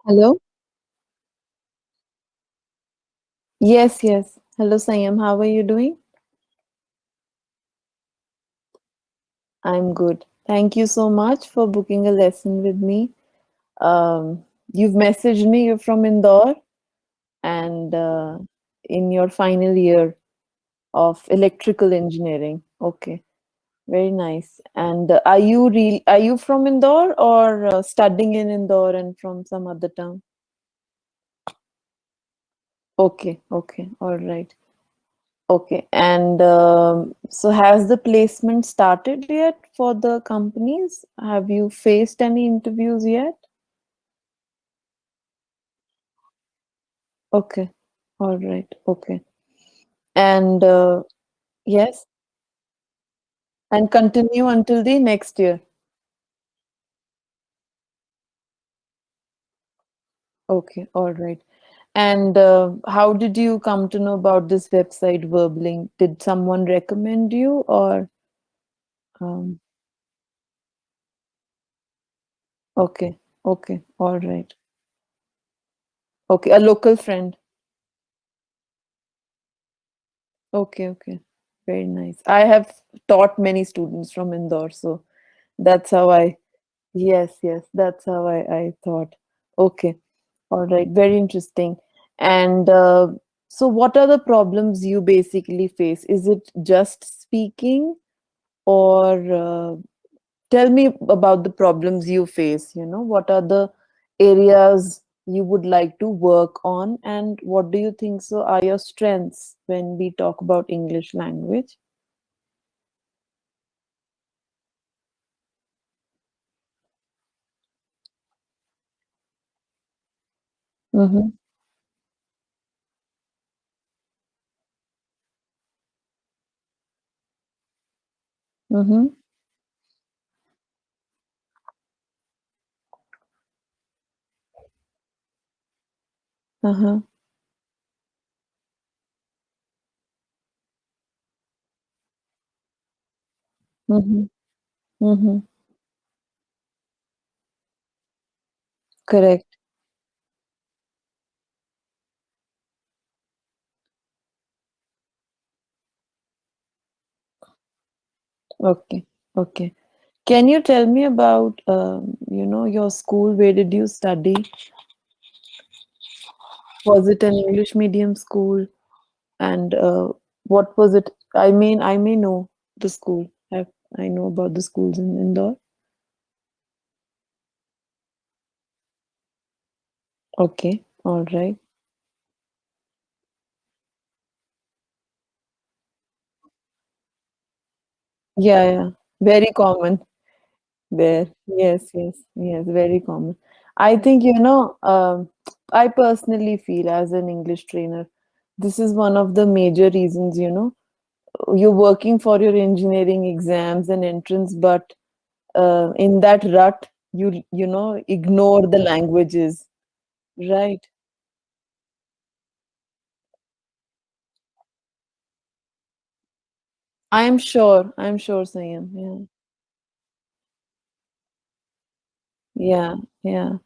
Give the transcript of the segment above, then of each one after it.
Hello? Yes, yes. Hello, Sayam. How are you doing? I'm good. Thank you so much for booking a lesson with me. You've messaged me, you're from Indore and in your final year of electrical engineering. Okay, very nice. And are you from Indore or studying in Indore and from some other town? Okay, okay, all right. Okay, and so has the placement started yet for the companies? Have you faced any interviews yet? Okay, all right, okay. And yes, and continue until the next year. Okay, all right. And how did you come to know about this website, Verbling? Did someone recommend you or um, okay, okay, all right. Okay, a local friend. Okay, okay. Very nice. I have taught many students from Indore, so that's how yes, yes, that's how I thought. Okay, all right. Very interesting. And so, what are the problems you basically face? Is it just speaking, or tell me about the problems you face? What are the areas you would like to work on, and what do you think so are your strengths when we talk about English language? Mm-hmm. Mm-hmm. Uh-huh. Mm-hmm. Mm-hmm. Correct. Okay. Okay. Can you tell me about your school? Where did you study? Was it an English medium school? And what was it? I may know the school. I know about the schools in Indore. Okay. All right. Yeah, yeah. Very common there. Yes, yes, yes. Very common. I think, I personally feel as an English trainer, this is one of the major reasons, you're working for your engineering exams and entrance, but in that rut, ignore the languages, right? I'm sure, Sayam. Yeah, yeah, yeah,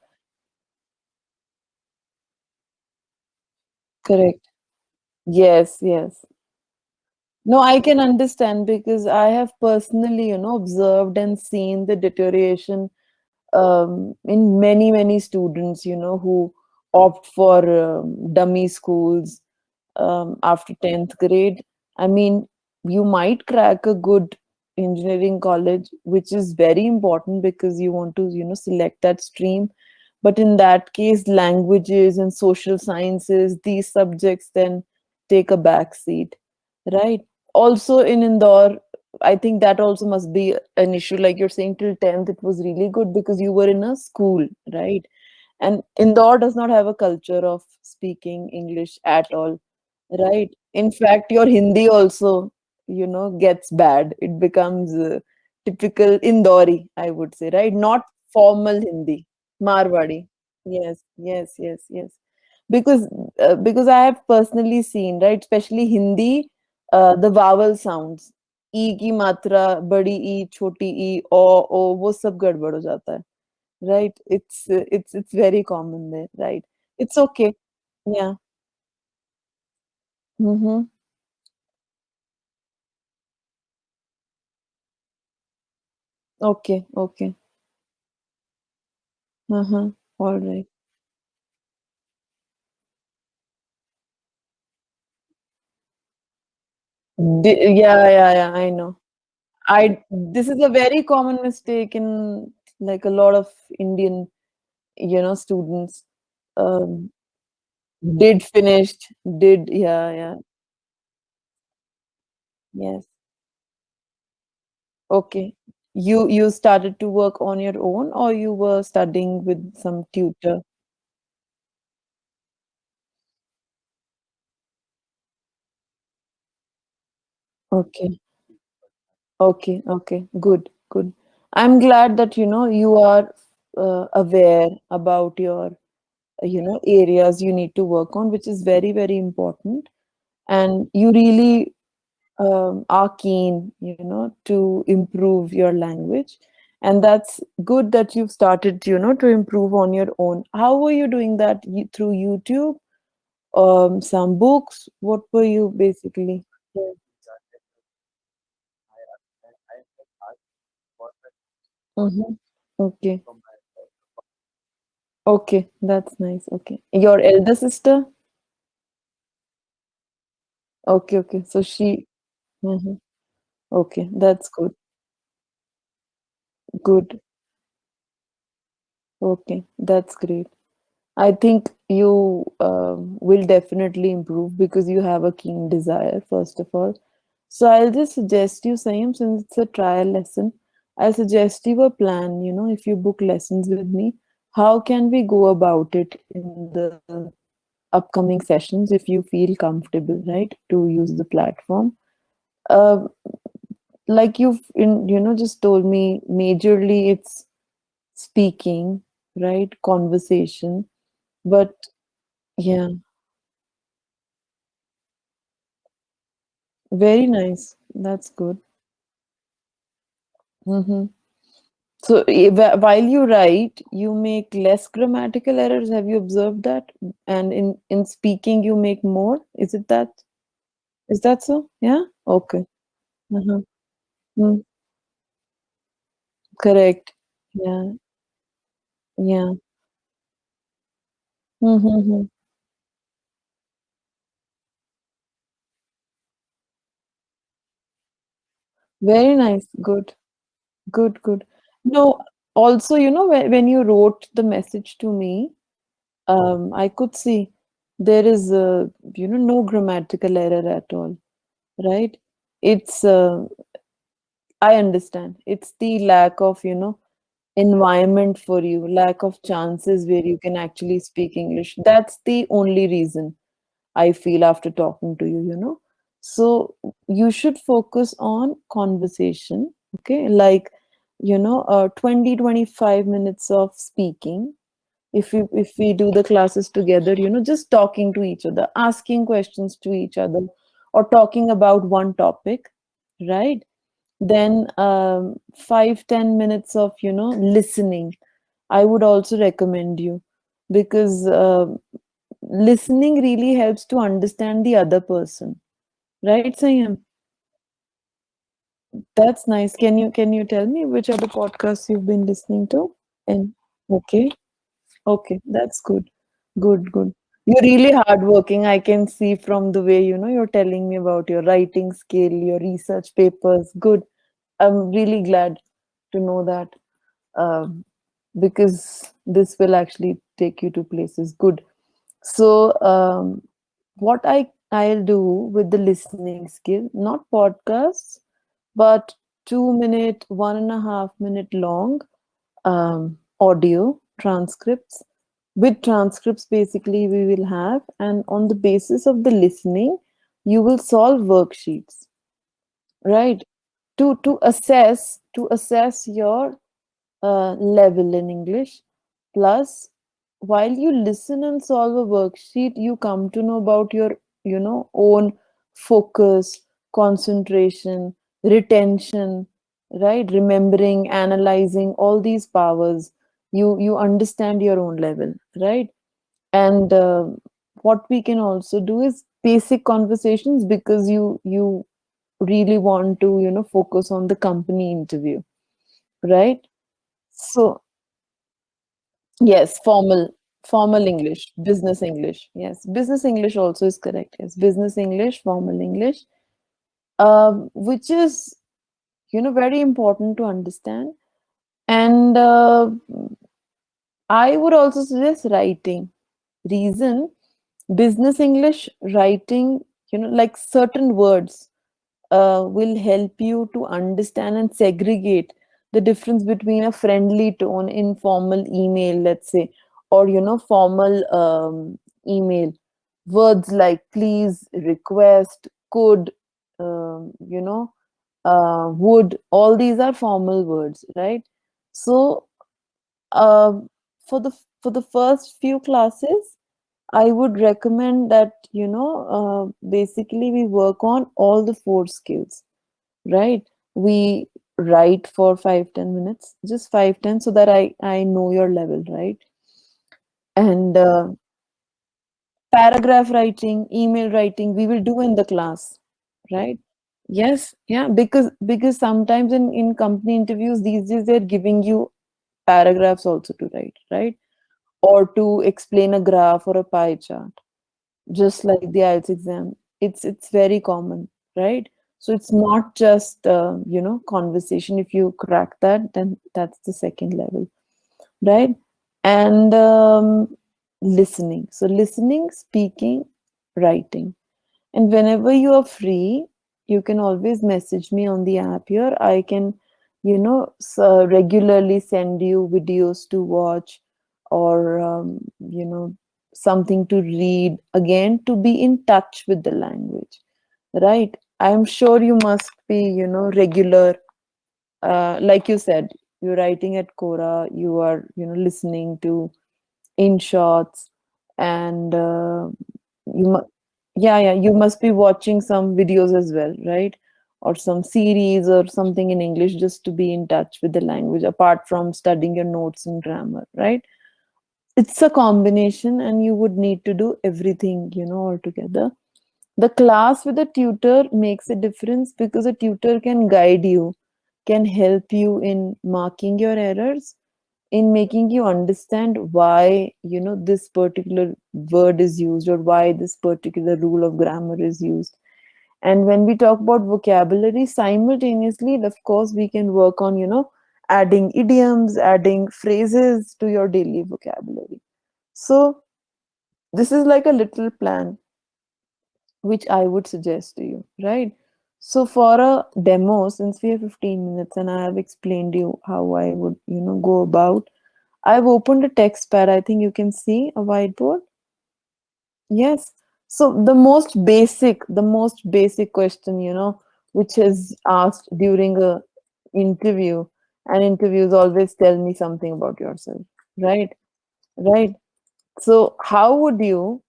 correct. Yes, yes. No, I can understand because I have personally, observed and seen the deterioration in many, many students, who opt for dummy schools after 10th grade. I mean, you might crack a good engineering college, which is very important because you want to, select that stream. But in that case, languages and social sciences, these subjects then take a back seat, right? Also in Indore, I think that also must be an issue. Like you're saying, till 10th, it was really good because you were in a school, right? And Indore does not have a culture of speaking English at all, right? In fact, your Hindi also, gets bad. It becomes typical Indori, I would say, right? Not formal Hindi, Marwadi. Yes, yes, yes, yes. Because I have personally seen, right, especially Hindi, the vowel sounds, ई की मात्रा, बड़ी ई, छोटी ई, ओ, वो सब गड़बड़ हो जाता है. right? It's very common there, right? It's okay. Yeah. Mm-hmm. Okay, okay. Uh-huh. All right. Yeah, yeah, yeah, I know. I This is a very common mistake in like a lot of Indian, students. Um, did finished, did, yeah, yeah, yes. Okay. You started to work on your own or you were studying with some tutor? Okay. Okay, okay, good, good. I'm glad that you are aware about your areas you need to work on, which is very, very important. And you really are keen, to improve your language. And that's good that you've started, to improve on your own. How were you doing that? Through YouTube, some books? What were you basically? Yeah. Mm-hmm. Okay. Okay, that's nice. Okay. Your elder sister? Okay, okay. So she, mhm. Okay, that's good. Good. Okay, that's great. I think you will definitely improve because you have a keen desire, first of all. So I'll just suggest you, Sayam, since it's a trial lesson, I'll suggest you a plan. If you book lessons with me, how can we go about it in the upcoming sessions if you feel comfortable, right, to use the platform? Uh, like just told me, majorly it's speaking, right, conversation, but yeah, very nice, that's good. Mm-hmm. So while you write you make less grammatical errors, have you observed that? And in speaking you make more, is that so? Yeah, okay. Uh-huh. Mm, correct. Yeah, yeah. Mm-hmm. Very nice, good. Good, good. No, also, when you wrote the message to me, I could see there is, no grammatical error at all, right? It's, I understand. It's the lack of, environment for you, lack of chances where you can actually speak English. That's the only reason. I feel after talking to you. So you should focus on conversation, okay? Like, 20, 25 minutes of speaking. If we do the classes together, just talking to each other, asking questions to each other, or talking about one topic, right? Then 5-10 minutes of, listening. I would also recommend you because listening really helps to understand the other person, right, Sayam? That's nice. Can you tell me which other podcasts you've been listening to? And okay, okay, that's good. Good, good. You're really hardworking. I can see from the way, you're telling me about your writing skill, your research papers. Good. I'm really glad to know that, um, because this will actually take you to places. Good. So, what I'll do with the listening skill, not podcasts, but 2 minute, 1.5 minute long audio transcripts. With transcripts, basically, we will have, and on the basis of the listening, you will solve worksheets, right? To assess your level in English. Plus, while you listen and solve a worksheet, you come to know about your, own focus, concentration, retention, right? Remembering, analyzing, all these powers. You understand your own level, right? And what we can also do is basic conversations, because you really want to focus on the company interview, right? So yes, formal English, business English. Yes, business English also is correct. Yes, business English, formal English, which is very important to understand. And I would also suggest writing. Reason, business English writing, like certain words will help you to understand and segregate the difference between a friendly tone in formal email, let's say, or formal email. Words like please, request, could, would, all these are formal words, right? So um, for the first few classes, I would recommend that basically we work on all the four skills, right? We write for 5-10 minutes, just 5-10, so that I know your level, right? And paragraph writing, email writing, we will do in the class, right? Yes, yeah, because sometimes in company interviews these days they're giving you paragraphs also to write, right? Or to explain a graph or a pie chart, just like the IELTS exam. It's very common, right? So it's not just conversation. If you crack that, then that's the second level, right? And listening. So listening, speaking, writing. And whenever you are free, you can always message me on the app here. I can, regularly send you videos to watch, or, something to read, again, to be in touch with the language, right? I'm sure you must be, regular. Like you said, you're writing at Quora, you are, listening to in shots, and yeah, yeah, you must be watching some videos as well, right? Or some series or something in English, just to be in touch with the language, apart from studying your notes and grammar, right? It's a combination, and you would need to do everything, all together. The class with a tutor makes a difference, because a tutor can guide you, can help you in marking your errors, in making you understand why this particular word is used, or why this particular rule of grammar is used. And when we talk about vocabulary, simultaneously, of course, we can work on adding idioms, adding phrases to your daily vocabulary. So this is like a little plan which I would suggest to you, right? So for a demo, since we have 15 minutes and I have explained you how I would go about, I've opened a text pad. I think you can see a whiteboard. Yes. So the most basic question, which is asked during a interview, and interviews always tell me something about yourself, right? Right. So how would you,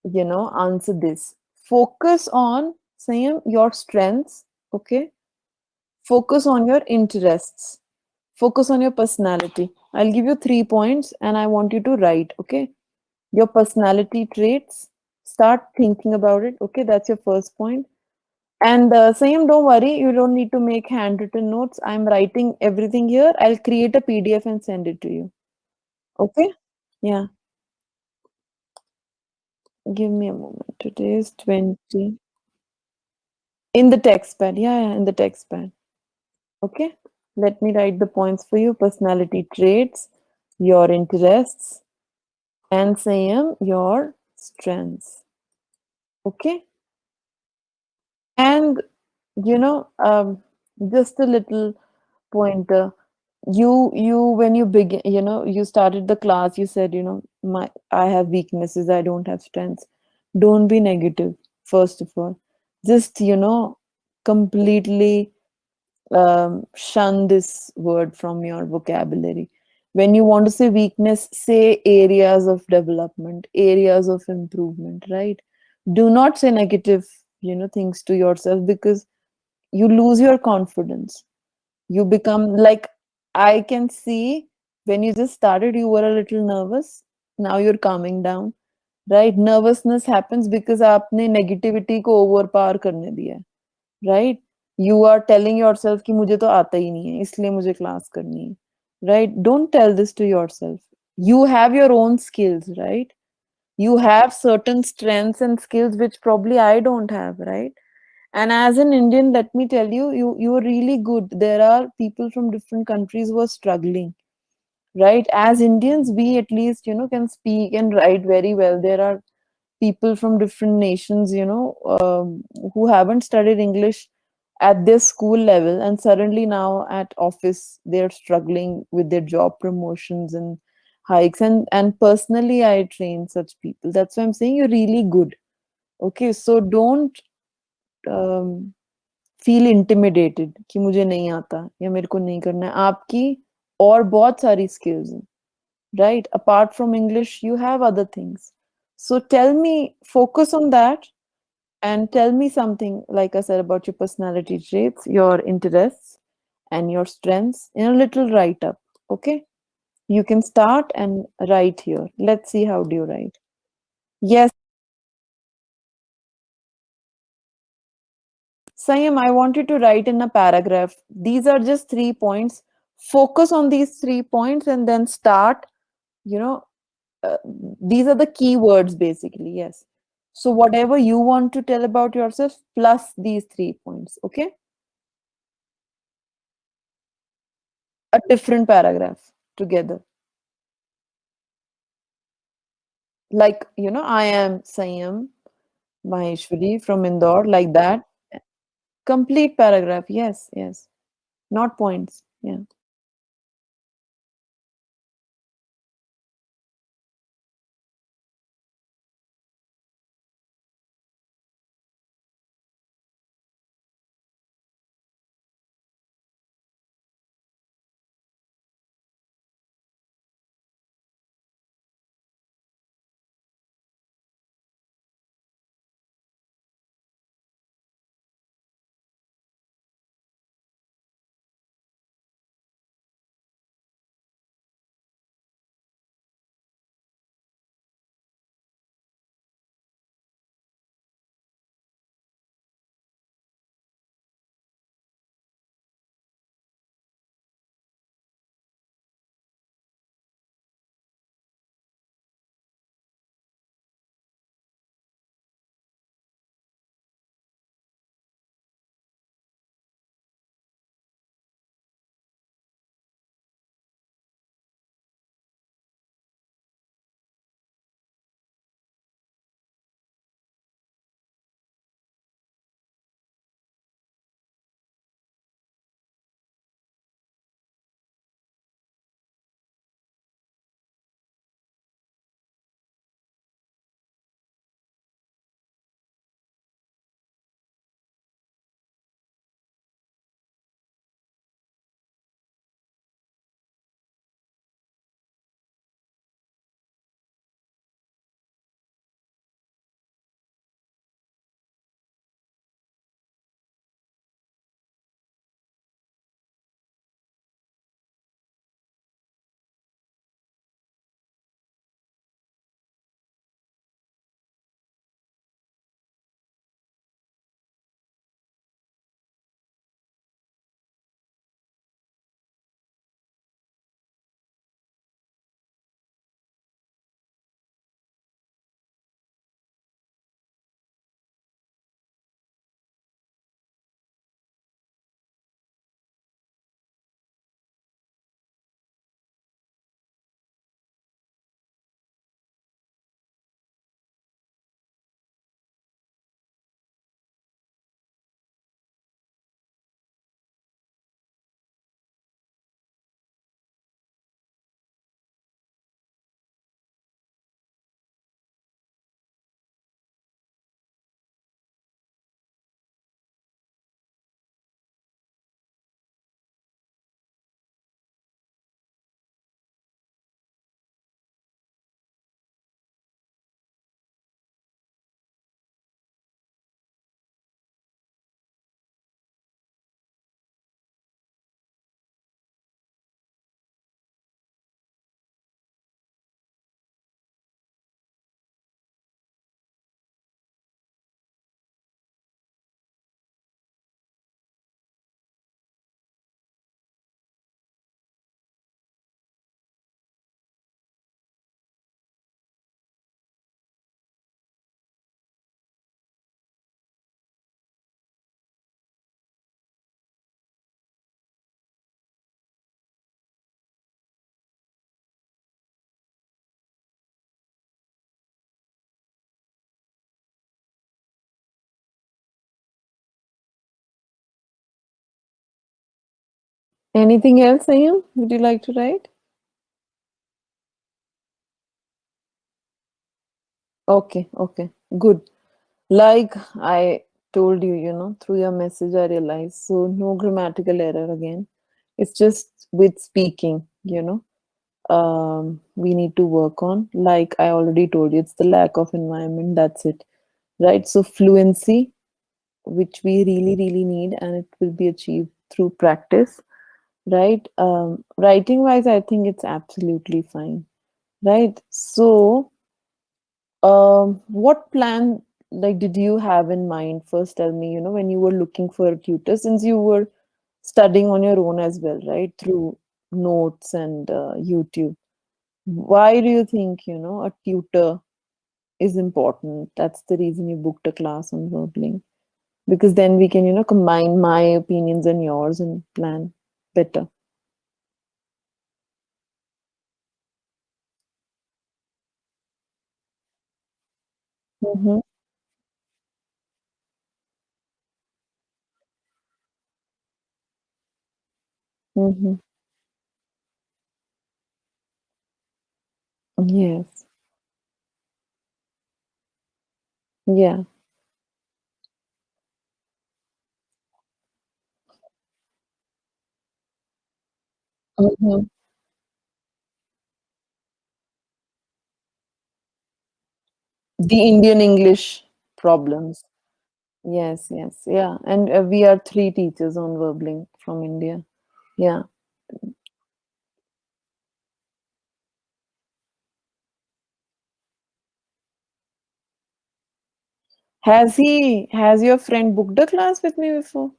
answer this? Focus on saying your strengths, okay? Focus on your interests. Focus on your personality. I'll give you 3 points and I want you to write, okay? Your personality traits. Start thinking about it. Okay, that's your first point. And same, don't worry, you don't need to make handwritten notes. I'm writing everything here. I'll create a PDF and send it to you. Okay? Yeah. Give me a moment. Today is 20. In the text pad. Yeah, yeah, in the text pad. Okay? Let me write the points for you. Personality traits, your interests, and same, your strengths. Okay? And you know just a little pointer. You when you begin, you started the class, you said, my I have weaknesses, I don't have strengths. Don't be negative. First of all, just completely shun this word from your vocabulary. When you want to say weakness, say areas of development, areas of improvement, right? Do not say negative things to yourself, because you lose your confidence. You become like, I can see When you just started, you were a little nervous. Now you're calming down, right? Nervousness happens because आपने negativity को overpower करने दिया है, right? You are telling yourself कि मुझे तो आता ही नहीं है, इसलिए मुझे class करनी है, right? Don't tell this to yourself. You have your own skills, right? You have certain strengths and skills which probably I don't have, right? And as an Indian, let me tell you, you are really good. There are people from different countries who are struggling, right? As Indians, we at least, can speak and write very well. There are people from different nations, who haven't studied English at their school level, and suddenly now at office they're struggling with their job promotions and hikes. And personally, I train such people. That's why I'm saying you're really good. Okay, so don't um, feel intimidated कि मुझे नहीं आता या मेरे को नहीं करना है. आपकी और बहुत सारी skills हैं, right? Apart from English, you have other things. So tell me, focus on that and tell me something, like I said, about your personality traits, your interests, and your strengths in a little write up. Okay? You can start and write here. Let's see how do you write. Yes, Sayam, I want you to write in a paragraph. These are just 3 points. Focus on these 3 points and then start, you know, uh, these are the keywords basically. Yes. So whatever you want to tell about yourself plus these 3 points. Okay? A different paragraph together. Like, I am Sayam Maheshwari from Indore, like that. Complete paragraph. Yes, yes. Not points. Yeah. Anything else, Ayam? Would you like to write? Okay, okay, good. Like I told you, through your message, I realized. So, no grammatical error again. It's just with speaking, we need to work on. Like I already told you, it's the lack of environment. That's it, right? So, fluency, which we really, really need, and it will be achieved through practice, right? Writing wise, I think it's absolutely fine, right? So, what plan like did you have in mind? First, tell me, when you were looking for a tutor, since you were studying on your own as well, right? Through notes and YouTube. Why do you think, a tutor is important? That's the reason you booked a class on Verbling. Because then we can, combine my opinions and yours and plan better. Mm-hmm. Mm-hmm. Yes. Yeah. Mm-hmm. The Indian English problems. Yes, yes, yeah. And we are three teachers on Verbling from India. Yeah. Has your friend booked a class with me before?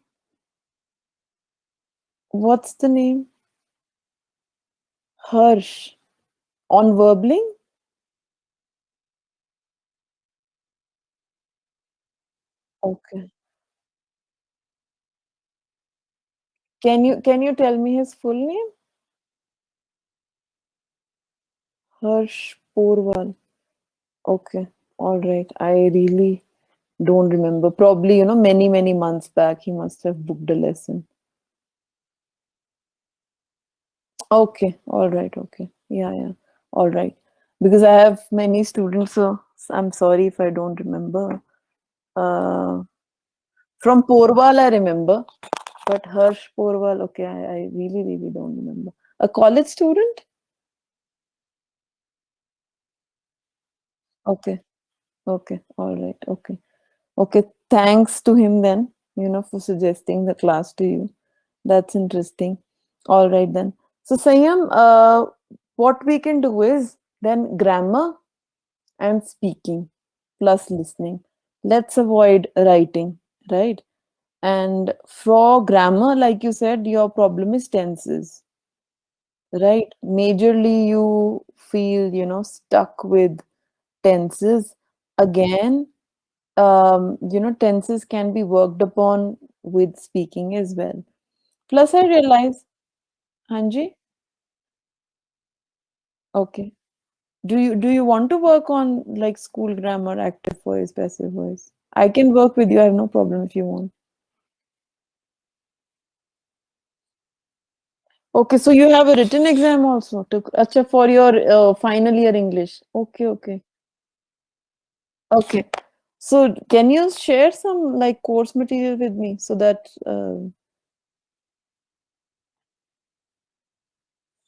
What's the name? Harsh. On Verbling? Okay. Can you tell me his full name? Harsh Porwal. Okay. All right. I really don't remember. Probably, many, many months back, he must have booked a lesson. Okay, all right, okay. Yeah, yeah. All right. Because I have many students, so I'm sorry if I don't remember. Uh, from Porval, I remember, but Harsh Porval, okay, I really, really don't remember. A college student? Okay, okay, all right, okay. Okay, thanks to him then, for suggesting the class to you. That's interesting. All right then. So, Sayam, what we can do is then grammar and speaking plus listening. Let's avoid writing, right? And for grammar, like you said, your problem is tenses, right? Majorly, you feel, stuck with tenses. Again, tenses can be worked upon with speaking as well. Plus, I realize, Hanji, okay. Do you want to work on like school grammar, active voice, passive voice? I can work with you. I have no problem if you want. Okay, so you have a written exam also to acha for your final year English. Okay, okay. Okay. So can you share some like course material with me so that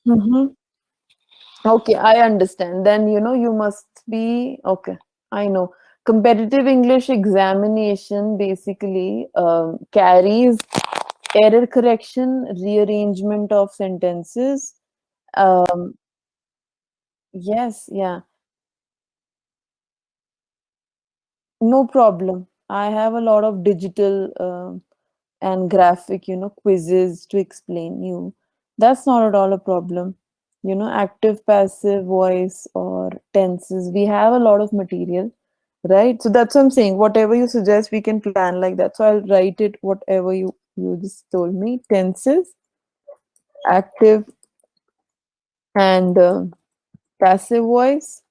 Mhm. Okay, I understand. Then you must be okay. I know. Competitive English examination basically carries error correction, rearrangement of sentences. Um, yes, yeah. No problem. I have a lot of digital and graphic, quizzes to explain you. That's not at all a problem. Active, passive, voice, or tenses. We have a lot of material, right? So that's what I'm saying. Whatever you suggest, we can plan like that. So I'll write it, whatever you just told me. Tenses, active, and passive voice.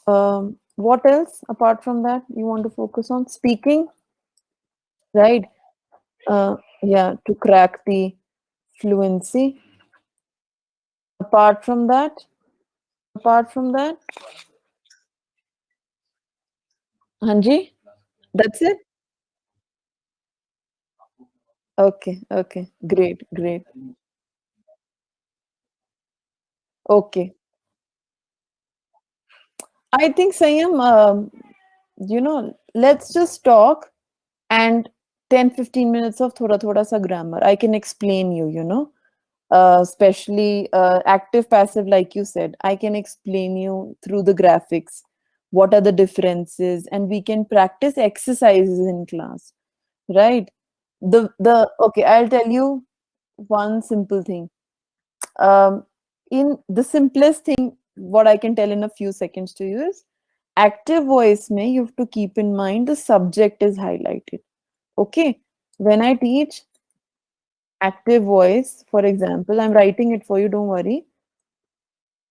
What else apart from that you want to focus on? Speaking, right? Yeah, to crack the fluency. Apart from that, apart from that, Hanji, that's it? Okay, okay, great, great. Okay. I think Sayam, let's just talk and 10-15 minutes of thoda thoda sa grammar. I can explain you, especially active passive, like you said. I can explain you through the graphics. What are the differences? And we can practice exercises in class, right? The okay, I'll tell you one simple thing. Um, in the simplest thing, what I can tell in a few seconds to you is active voice may you have to keep in mind the subject is highlighted. Okay. When I teach active voice, for example, I'm writing it for you, don't worry.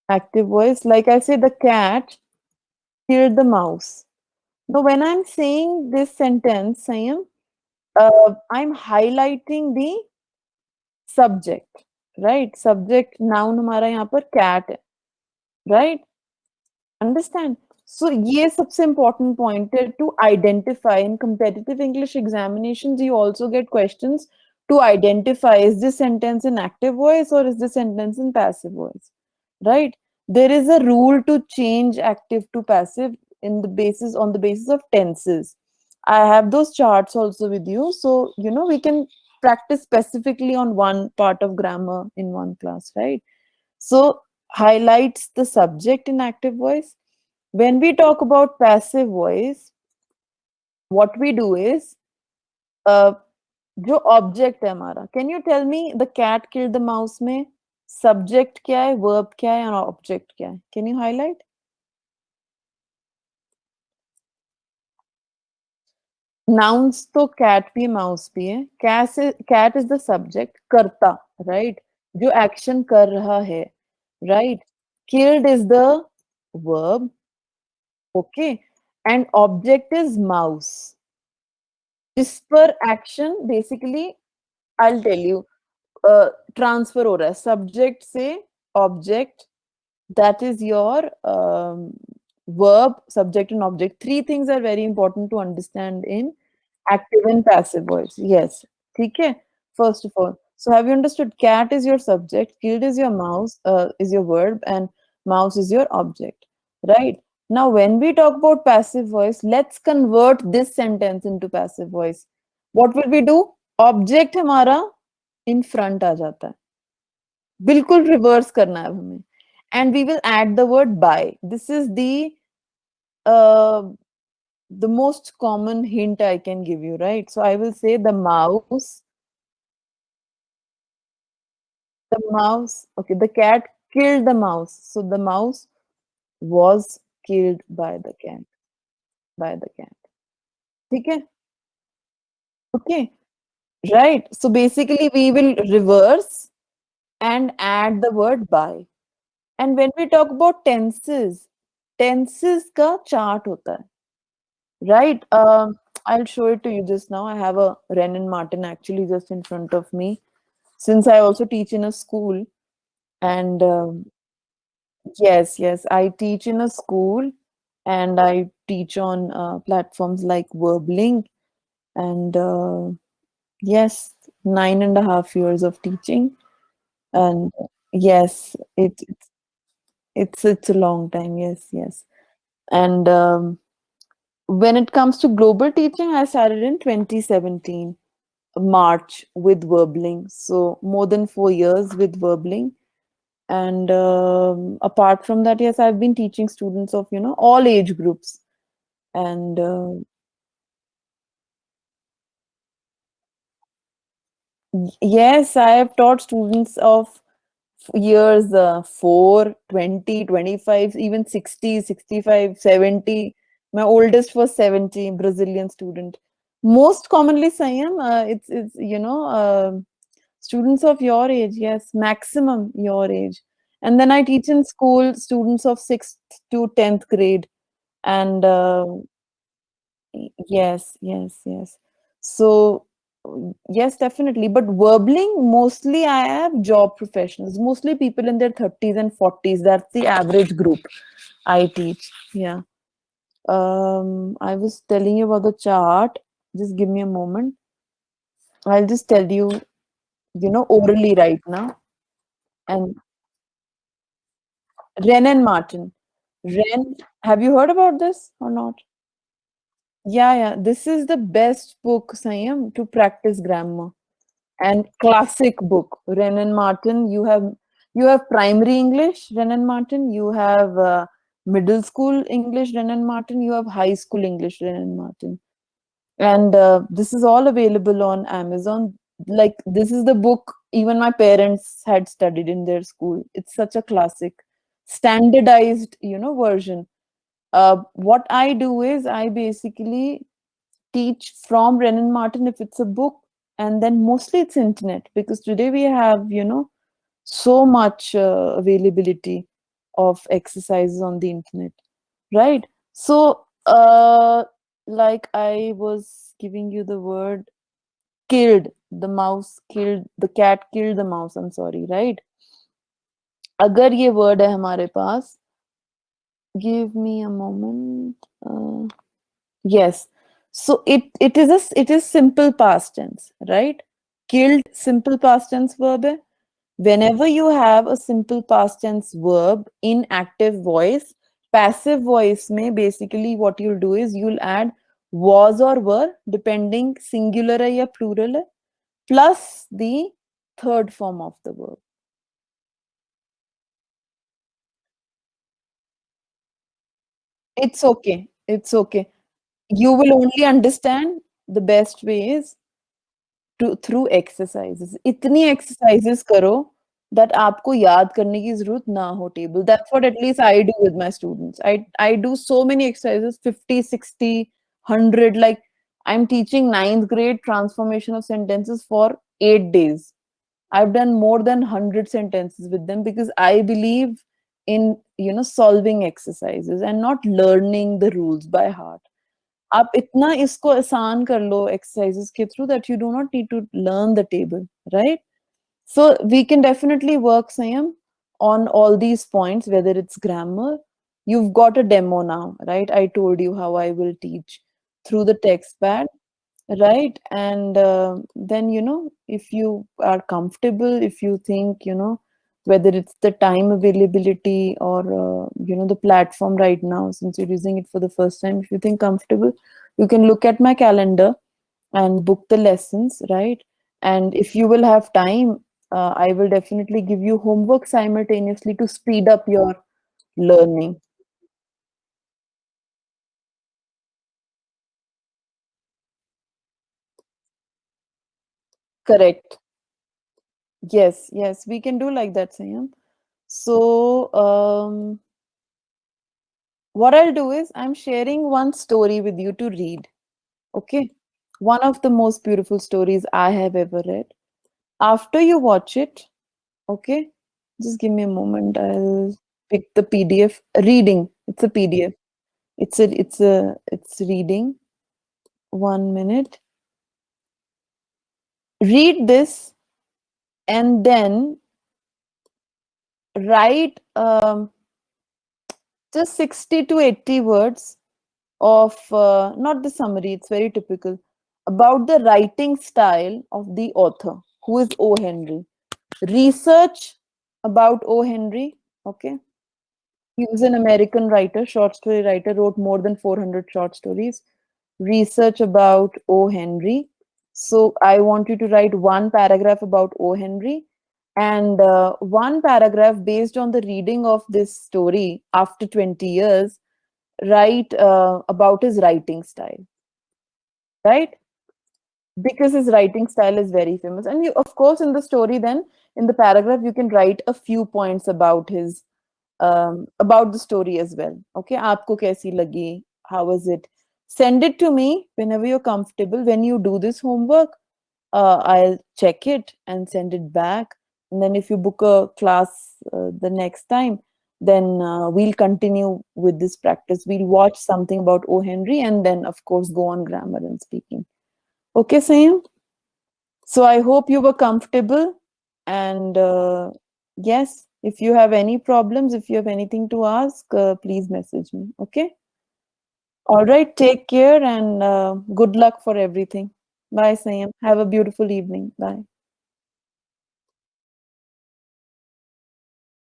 Active voice, like I say, the cat killed the mouse. Now, when I'm saying this sentence, I'm highlighting the subject, right? Subject noun हमारा यहाँ पर cat है, right? Understand? So ये सबसे important point है to identify in competitive English examinations. You also get questions to identify is this sentence in active voice or is this sentence in passive voice, right? There is a rule to change active to passive in the basis on the basis of tenses. I have those charts also with you, so we can practice specifically on one part of grammar in one class, right? So highlights the subject in active voice. When we talk about passive voice, what we do is uh, जो object है हमारा, can you tell me the cat killed the mouse में subject क्या है, verb क्या है और object क्या है? Can you highlight? नाउन्स तो कैट भी है, माउस भी है. कैट इज द सब्जेक्ट, करता, राइट? जो एक्शन कर रहा है, right? Killed is the verb, okay, and object is mouse. इस पर action basically I tell you transfer हो रहा है सब्जेक्ट से object. That is your verb, subject, and object. Three things are very important to understand in active and passive voice. Yes. Okay. First of all. So have you understood? Cat is your subject, killed is your mouse, is your verb, and mouse is your object. Right? Now, when we talk about passive voice, let's convert this sentence into passive voice. What will we do? Object हमारा in front आ जाता है. बिल्कुल reverse करना है अब हमें. And we will add the word by. This is uh, the most common hint I can give you, right? So I will say okay, the cat killed the mouse. So the mouse was killed by the cat, by the cat. Okay, okay, right. So basically we will reverse and add the word by. And when we talk about tenses, tenses का chart होता है. Right. I'll show it to you just now. I have a Renan Martin actually just in front of me. Since I also teach in a school, and yes, yes, I teach in a school, and I teach on platforms like Verbling, and yes, 9.5 years of teaching, and yes, it's a long time. Yes, yes, and when it comes to global teaching, I started in 2017. March with Verbling. So more than 4 years with Verbling. And apart from that, yes, I've been teaching students of, all age groups. And yes, I have taught students of years 4, 20, 25, even 60, 65, 70. My oldest was 70, Brazilian student. Most commonly, Sayam, it's students of your age, yes, maximum your age. And then I teach in school students of 6th to 10th grade. And yes, yes, yes. So Yes, definitely. But verbling, mostly I have job professionals, mostly people in their 30s and 40s. That's the average group I teach. Yeah. I was telling you about the chart. Just give me a moment. I'll just tell you, orally right now. And Ren and Martin. Ren, have you heard about this or not? Yeah, yeah. This is the best book, Sayam, to practice grammar. And classic book, Ren and Martin. You have primary English, Ren and Martin. You have middle school English, Ren and Martin. You have high school English, Ren and Martin. And this is all available on Amazon. Like, this is the book even my parents had studied in their school. It's such a classic, standardized, version. What I do is I basically teach from Renan Martin if it's a book, and then mostly it's internet, because today we have, so much availability of exercises on the internet, right? So, like I was giving you the word killed, the mouse killed, the cat killed the mouse, I'm sorry, right? अगर ये word है हमारे पास, give me a moment. Yes. So it is simple past tense, right? Killed, simple past tense verb hai. Whenever you have a simple past tense verb in active voice, passive voice may basically what you'll do is you'll add was or were, depending singular hai ya plural hai, plus the third form of the verb. It's okay. It's okay. You will only understand the best way is through exercises. इतनी exercises करो that आपको याद करने की जरूरत ना हो table. That's what at least I do with my students. I do so many exercises, 50, 60, 100. Like, I'm teaching ninth grade transformation of sentences for 8 days. I've done more than 100 sentences with them because I believe in, solving exercises and not learning the rules by heart. आप इतना इसको आसान कर लो exercises के through that you do not need to learn the table, right? So we can definitely work, Sayam, on all these points, whether it's grammar. You've got a demo now, right? I told you how I will teach through the text pad, right? And then, if you are comfortable, if you think, whether it's the time availability or, the platform right now, since you're using it for the first time, if you think comfortable, you can look at my calendar and book the lessons, right? And if you will have time, I will definitely give you homework simultaneously to speed up your learning. Correct. Yes, yes, we can do like that, Sayam. So, what I'll do is I'm sharing one story with you to read. Okay. One of the most beautiful stories I have ever read. After you watch it, okay, just give me a moment. I'll pick the PDF. Reading. It's a PDF. It's reading. 1 minute. Read this and then write just 60 to 80 words of not the summary, it's very typical, about the writing style of the author, who is O. Henry. Research about O. Henry, okay? He was an American writer, short story writer, wrote more than 400 short stories. Research about O. Henry. So I want you to write one paragraph about O. Henry and one paragraph based on the reading of this story after 20 years, write about his writing style, right? Because his writing style is very famous. And you, of course, in the story, then in the paragraph, you can write a few points about his about the story as well. Okay, aapko kaisi lagi? How was it? Send it to me whenever you're comfortable. When you do this homework, I'll check it and send it back. And then if you book a class the next time, then we'll continue with this practice. We'll watch something about O. Henry and then, of course, go on grammar and speaking. Okay, Sam? So I hope you were comfortable. And yes, if you have any problems, if you have anything to ask, please message me. Okay. All right. Take care and good luck for everything. Bye, Sayam. Have a beautiful evening. Bye.